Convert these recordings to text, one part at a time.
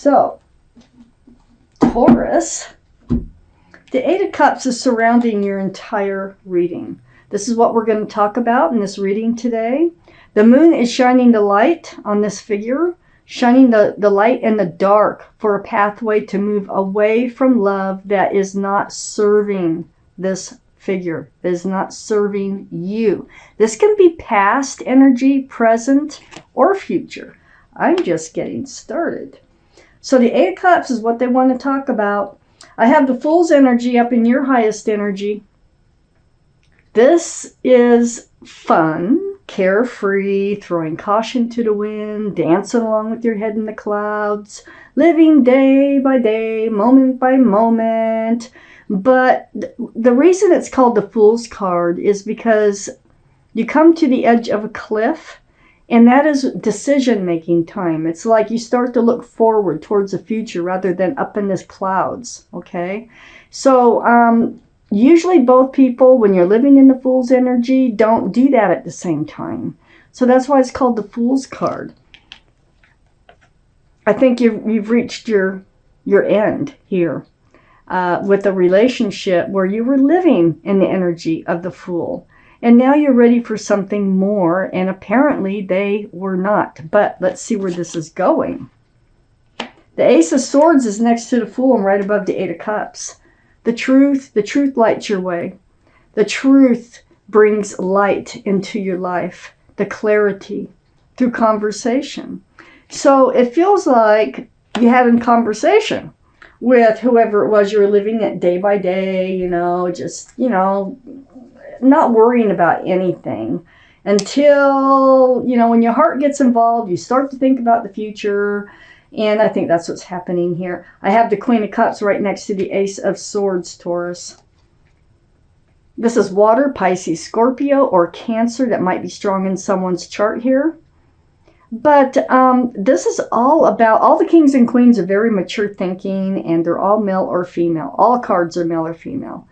So, Taurus, the Eight of Cups is surrounding your entire reading. This is what we're going to talk about in this reading today. The moon is shining the light on this figure, shining the light in the dark for a pathway to move away from love that is not serving this figure, that is not serving you. This can be past energy, present, or future. I'm just getting started. So the Eight of Cups is what they want to talk about. I have the Fool's energy up in your highest energy. This is fun, carefree, throwing caution to the wind, dancing along with your head in the clouds, living day by day, moment by moment. But the reason it's called the Fool's card is because you come to the edge of a cliff, and that is decision-making time. It's like you start to look forward towards the future rather than up in the clouds, okay? So usually both people, when you're living in the Fool's energy, don't do that at the same time. So that's why it's called the Fool's card. I think you've reached your end here with a relationship where you were living in the energy of the Fool. And now you're ready for something more, and apparently they were not. But let's see where this is going. The Ace of Swords is next to the Fool and right above the Eight of Cups. The truth lights your way. The truth brings light into your life, the clarity, through conversation. So it feels like you had a conversation with whoever it was you were living it day by day, just, not worrying about anything until, when your heart gets involved, you start to think about the future. And I think that's what's happening here. I have the Queen of Cups right next to the Ace of Swords, Taurus. This is water, Pisces, Scorpio, or Cancer that might be strong in someone's chart here. But this is all about, all the kings and queens are very mature thinking, and they're all male or female. All cards are male or female.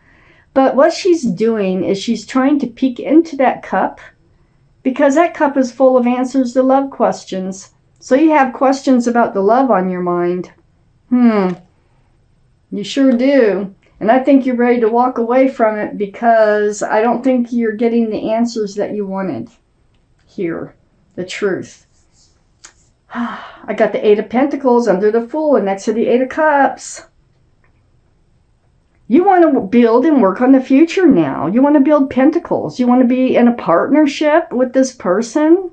But what she's doing is she's trying to peek into that cup, because that cup is full of answers to love questions. So you have questions about the love on your mind. You sure do. And I think you're ready to walk away from it, because I don't think you're getting the answers that you wanted here. The truth. I got the Eight of Pentacles under the Fool and next to the Eight of Cups. You want to build and work on the future now. You want to build pentacles. You want to be in a partnership with this person.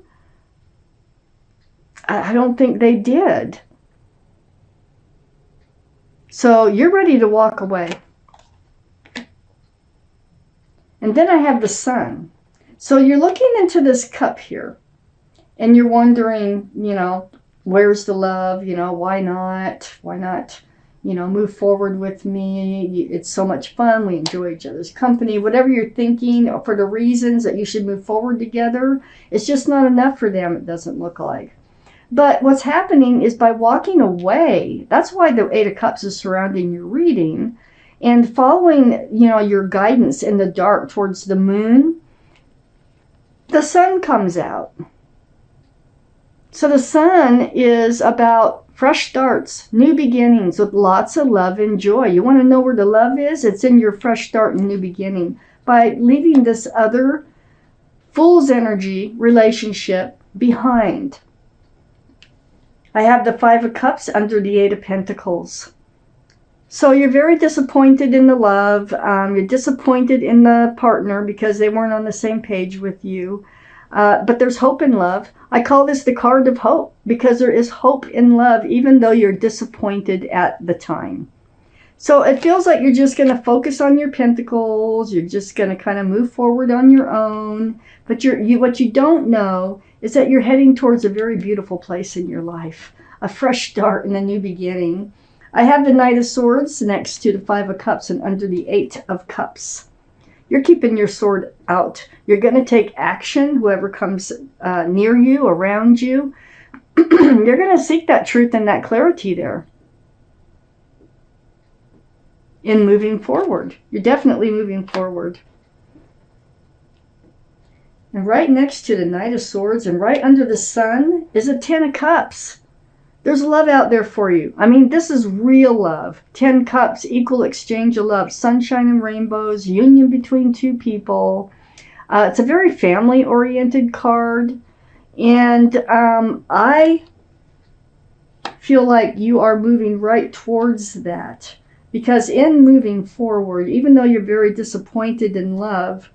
I don't think they did. So you're ready to walk away. And then I have the Sun. So you're looking into this cup here. And you're wondering, where's the love? Why not? Why not? Move forward with me. It's so much fun. We enjoy each other's company. Whatever you're thinking for the reasons that you should move forward together, it's just not enough for them, it doesn't look like. But what's happening is by walking away, that's why the Eight of Cups is surrounding your reading, and following, your guidance in the dark towards the moon, the Sun comes out. So the Sun is about fresh starts, new beginnings with lots of love and joy. You want to know where the love is? It's in your fresh start and new beginning. By leaving this other Fool's energy relationship behind. I have the Five of Cups under the Eight of Pentacles. So you're very disappointed in the love. You're disappointed in the partner because they weren't on the same page with you. But there's hope in love. I call this the card of hope because there is hope in love even though you're disappointed at the time. So it feels like you're just going to focus on your pentacles. You're just going to kind of move forward on your own. But what you don't know is that you're heading towards a very beautiful place in your life. A fresh start and a new beginning. I have the Knight of Swords next to the Five of Cups and under the Eight of Cups. You're keeping your sword out. You're going to take action, whoever comes near you, around you. You're going to seek that truth and that clarity there. In moving forward. You're definitely moving forward. And right next to the Knight of Swords and right under the Sun is a Ten of Cups. There's love out there for you. I mean, this is real love. 10 cups, equal exchange of love, sunshine and rainbows, union between two people. It's a very family-oriented card. And I feel like you are moving right towards that. Because in moving forward, even though you're very disappointed in love,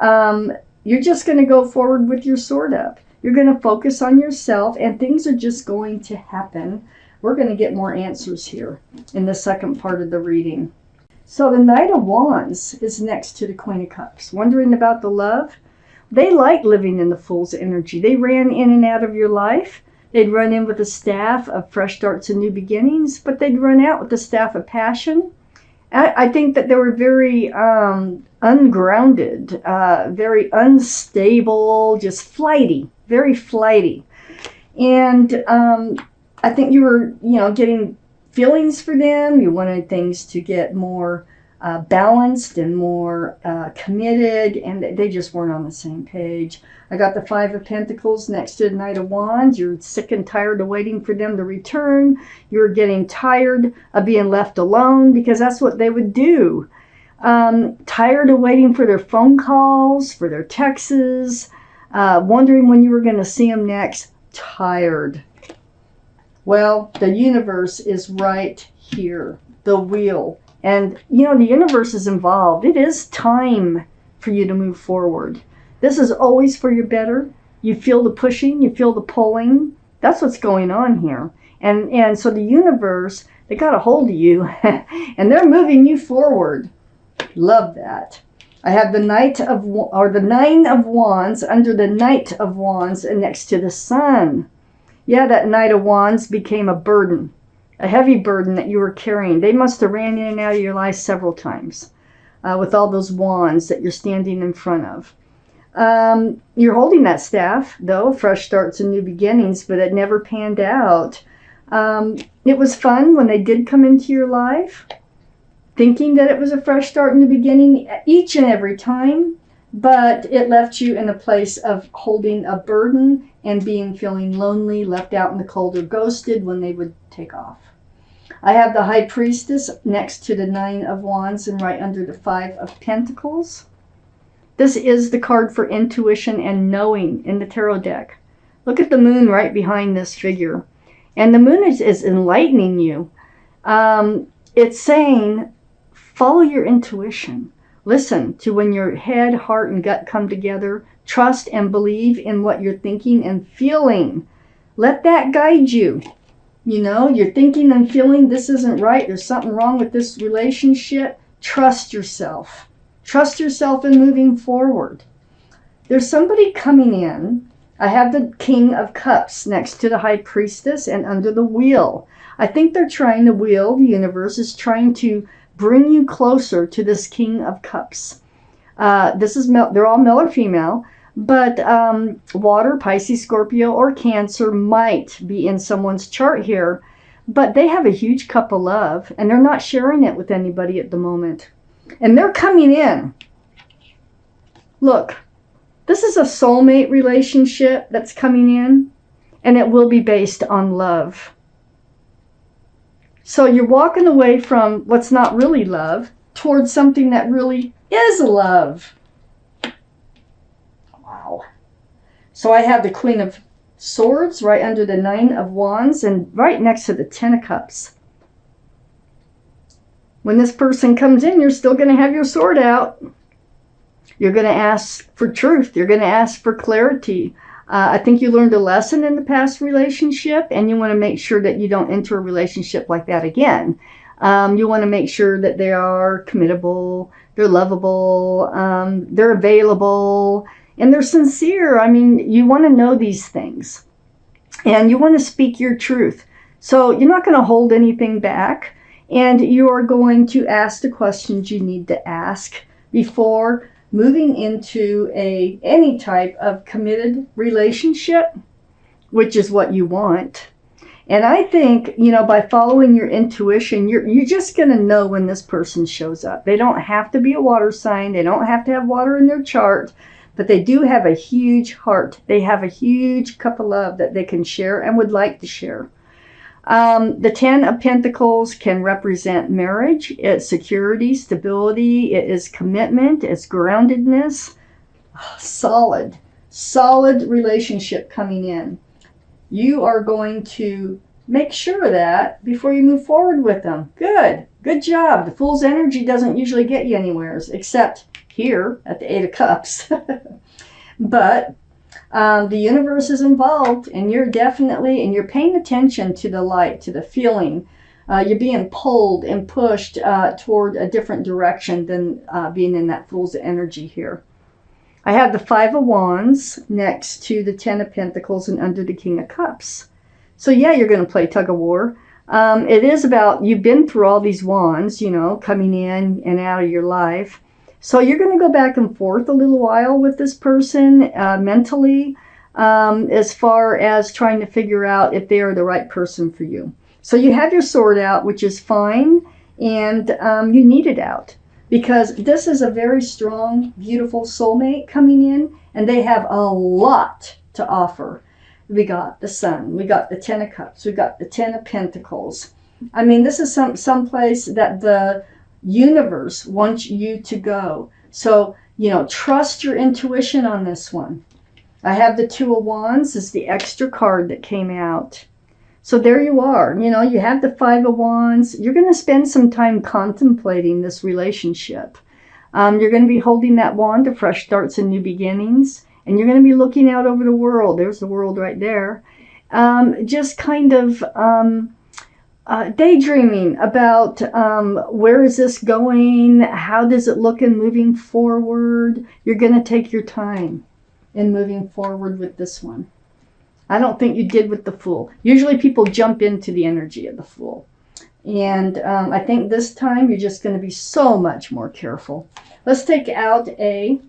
you're just going to go forward with your sword up. You're going to focus on yourself, and things are just going to happen. We're going to get more answers here in the second part of the reading. So the Knight of Wands is next to the Queen of Cups. Wondering about the love? They like living in the Fool's energy. They ran in and out of your life. They'd run in with the staff of fresh starts and new beginnings, but they'd run out with the staff of passion. I think that they were very ungrounded, very unstable, just flighty, very flighty. And I think you were, getting feelings for them. You wanted things to get more balanced and more committed, and they just weren't on the same page. I got the Five of Pentacles next to the Knight of Wands. You're sick and tired of waiting for them to return. You're getting tired of being left alone, because that's what they would do. Tired of waiting for their phone calls, for their texts, wondering when you were going to see them next. Tired. Well, the universe is right here, the wheel. And, the universe is involved. It is time for you to move forward. This is always for your better. You feel the pushing, you feel the pulling. That's what's going on here. And so the universe, they got a hold of you, and they're moving you forward. Love that. I have the the Nine of Wands under the Knight of Wands and next to the Sun. Yeah, that Knight of Wands became a burden, a heavy burden that you were carrying. They must have ran in and out of your life several times with all those wands that you're standing in front of. You're holding that staff, though, fresh starts and new beginnings, but it never panned out. It was fun when they did come into your life, thinking that it was a fresh start in the beginning each and every time, but it left you in a place of holding a burden and feeling lonely, left out in the cold, or ghosted when they would take off. I have the High Priestess next to the Nine of Wands and right under the Five of Pentacles. This is the card for intuition and knowing in the tarot deck. Look at the moon right behind this figure. And the moon is enlightening you. It's saying, follow your intuition. Listen to when your head, heart, and gut come together. Trust and believe in what you're thinking and feeling. Let that guide you. You're thinking and feeling this isn't right. There's something wrong with this relationship. Trust yourself. Trust yourself in moving forward. There's somebody coming in. I have the King of Cups next to the High Priestess and under the Wheel. I think they're trying, the wheel, the universe is trying to bring you closer to this King of Cups. They're all male or female, but water, Pisces, Scorpio, or Cancer might be in someone's chart here, but they have a huge cup of love, and they're not sharing it with anybody at the moment. And they're coming in. Look, this is a soulmate relationship that's coming in, and it will be based on love. So you're walking away from what's not really love towards something that really is love. Wow. So I have the Queen of Swords right under the Nine of Wands and right next to the Ten of Cups. When this person comes in, you're still going to have your sword out. You're going to ask for truth. You're going to ask for clarity. I think you learned a lesson in the past relationship, and you want to make sure that you don't enter a relationship like that again. You want to make sure that they are committable, they're lovable, they're available, and they're sincere. I mean, you want to know these things, and you want to speak your truth. So you're not going to hold anything back, and you are going to ask the questions you need to ask before moving into any type of committed relationship, which is what you want. And I think, by following your intuition, you're just going to know when this person shows up. They don't have to be a water sign. They don't have to have water in their chart, but they do have a huge heart. They have a huge cup of love that they can share and would like to share. The Ten of Pentacles can represent marriage. It's security, stability. It is commitment. It's groundedness. Solid relationship coming in. You are going to make sure of that before you move forward with them. Good job. The Fool's energy doesn't usually get you anywhere, except here at the Eight of Cups. But the universe is involved, and you're paying attention to the light, to the feeling. You're being pulled and pushed toward a different direction than being in that Fool's energy here. I have the Five of Wands next to the Ten of Pentacles and under the King of Cups. So yeah, you're going to play tug of war. It is about, you've been through all these wands, you know, coming in and out of your life. So you're going to go back and forth a little while with this person mentally, as far as trying to figure out if they are the right person for you. So you have your sword out, which is fine, and you need it out. Because this is a very strong, beautiful soulmate coming in, and they have a lot to offer. We got the Sun, we got the Ten of Cups, we got the Ten of Pentacles. I mean, this is some place that the universe wants you to go. So, you know, trust your intuition on this one. I have the Two of Wands as the extra card that came out. So there you are. You know, you have the Five of Wands. You're going to spend some time contemplating this relationship. You're going to be holding that wand of fresh starts and new beginnings. And you're going to be looking out over the world. There's the world right there. Just kind of daydreaming about where is this going? How does it look in moving forward? You're going to take your time in moving forward with this one. I don't think you did with the Fool. Usually people jump into the energy of the Fool. And I think this time you're just going to be so much more careful. Let's take out a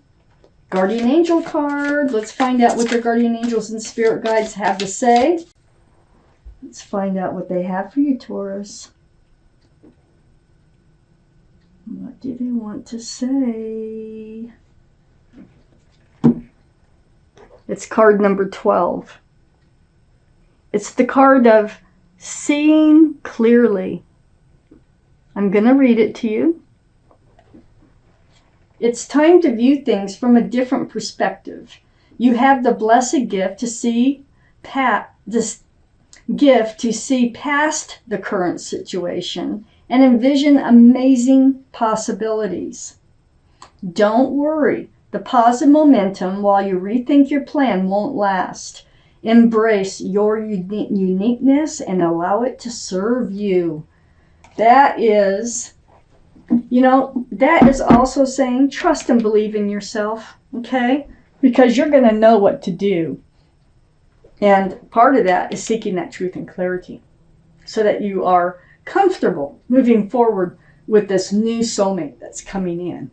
Guardian Angel card. Let's find out what your Guardian Angels and Spirit Guides have to say. Let's find out what they have for you, Taurus. What do they want to say? It's card number 12. It's the card of seeing clearly. I'm going to read it to you. It's time to view things from a different perspective. You have the blessed gift to see past the current situation and envision amazing possibilities. Don't worry. The positive momentum while you rethink your plan won't last. Embrace your uniqueness and allow it to serve you. That is, you know, that is also saying trust and believe in yourself, okay? Because you're going to know what to do. And part of that is seeking that truth and clarity so that you are comfortable moving forward with this new soulmate that's coming in.